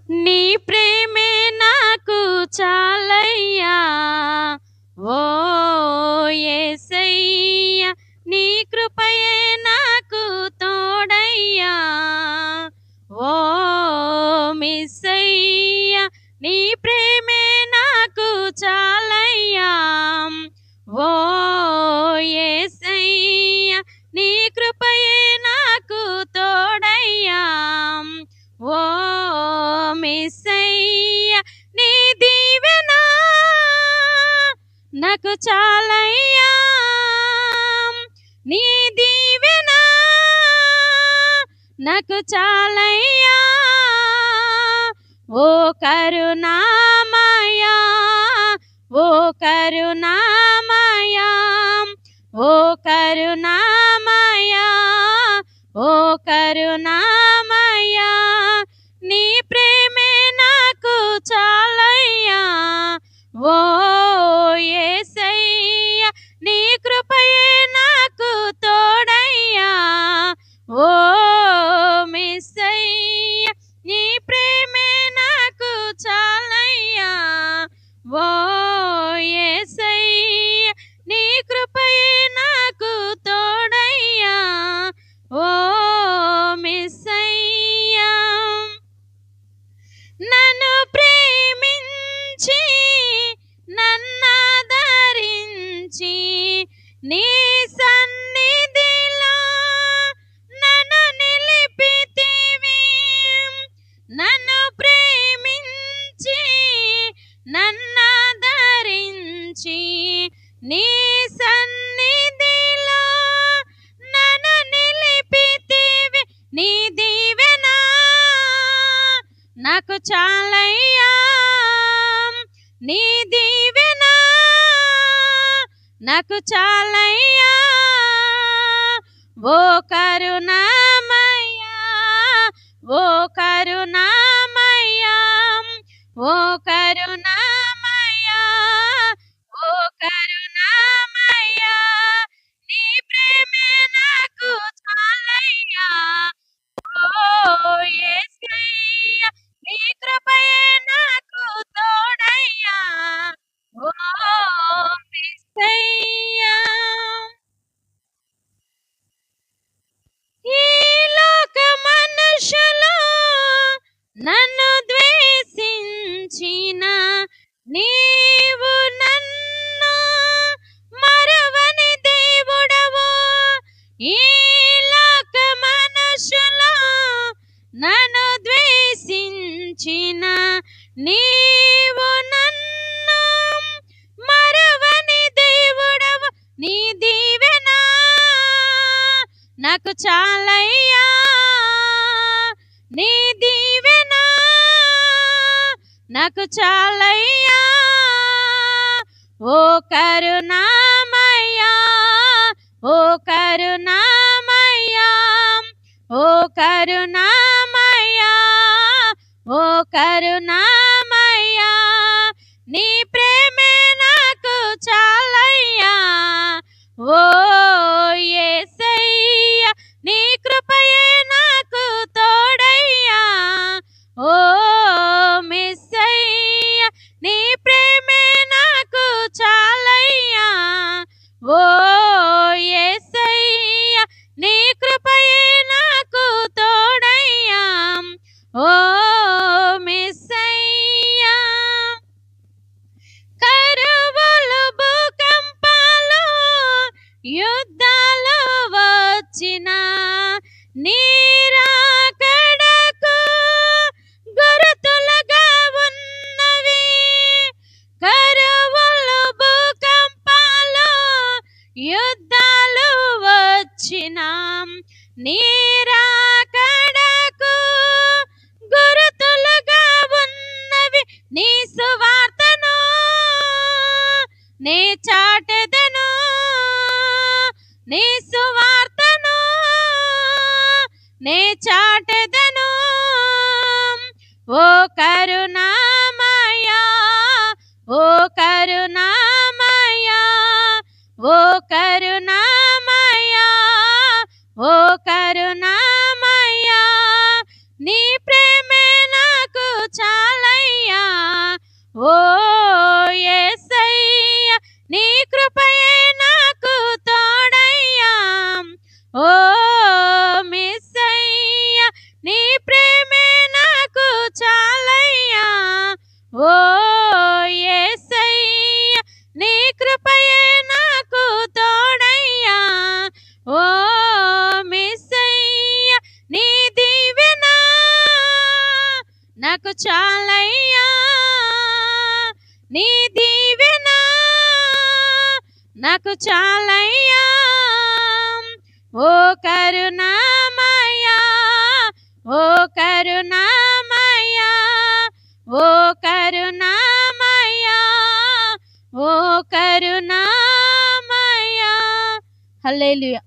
నీ ప్రేమే నాకు చాలయ్యా ఓ యేసయ్యా నీ కృపయే నాకు తోడయ్యా ఓ మిస్సయ్యా నీ ప్రేమే నాకు చాలయ్యా ఓ యేసయ్యా నీ కృపయే నాకు తోడయ్యా ఓ మిస్సయ్యా నీ దీవెన నాకు చాలయ్యా నీ దీవెన నాకు చాలయ్యా ఓ కరుణామయా ఓ కరుణామయా ఓ కరుణామయా ఓ కరుణామయా నీ ప్రేమే నాకు చాలయ్యా ఓ యేసయ్యా నీ కృపయే నాకు తోడయ్యా ఓ మిస్సయ్యా నీ ప్రేమే నాకు చాలయ్యా ఓ యేసయ్యా నీ కృపయే నాకు తోడయ్యా ఓ మిస్సయ్యా నన్ను ప్రేమించి నన్నాదరించి నీ సన్నిధిలో నన్ను నిలిపితివి నన్ను ప్రేమించి నన్నాదరించి నీ సన్నిధిలో నన్ను నిలిపితివి నీ దీవెన నాకు చాలయ్యా నీ దీవెన నాకు చాలయ్యా ఓ కరుణామయ్యా ఓ కరుణామయ్యా ఓ కరుణామయ్యా ఓ కరుణామయ్యా నీ ప్రేమే నాకు చాలయ్యా ఓ యేసయ్యా నీ కృపయే నాకు తోడయ్యా ఓ యేసయ్యా ఈ లోక మనుషులు నన్ను ద్వేషించిన నీవు నన్ను మరవని దేవుడవు ఈ లోక మనుషులు నన్ను ద్వేషించిన నీవు నన్ను మరవని దేవుడవు నీ దీవెన నాకు చాలయ్యా నీ దీవెన నాకు చాలయ్యా ఓ కరుణామయ్యా ఓ కరుణామయ్యా ఓ కరుణామయ్యా ఓ కరుణామయ్యా నీ ప్రేమే నాకు చాలయ్యా ఓ యేసయ్యా నీ కృపయే నాకు తోడయ్యా ఓ మిస్సయ్యా నీ ప్రేమే నాకు చాలయ్యా ఓ యేసయ్యా నీ కృపయే నాకు తోడయ్యా ఓ మిస్సయ్యా కరువులు భూకంపాలు యుద్ధాలు వచ్చిన నీరాకడకు గురుతులుగా ఉన్నవి కరువులు భూకంపాలు యుద్ధాలు వచ్చిన నీరాకడకు గురుతులుగా ఉన్నవి నీ సువార్తను నీ చాటెదను నీ సువార్తను నీ చాటెదను ఓ కరుణామయా ఓ కరుణామయా ఓ కరుణామయా ఓ కరుణామయా నీ ప్రేమే నాకు నాకు చాలయ్యా నీ దీవెన నాకు చాలయ్యా ఓ కరుణామయ్యా ఓ కరుణామయ్యా ఓ కరుణామయ్యా ఓ కరుణామయ్యా. హల్లెలూయా.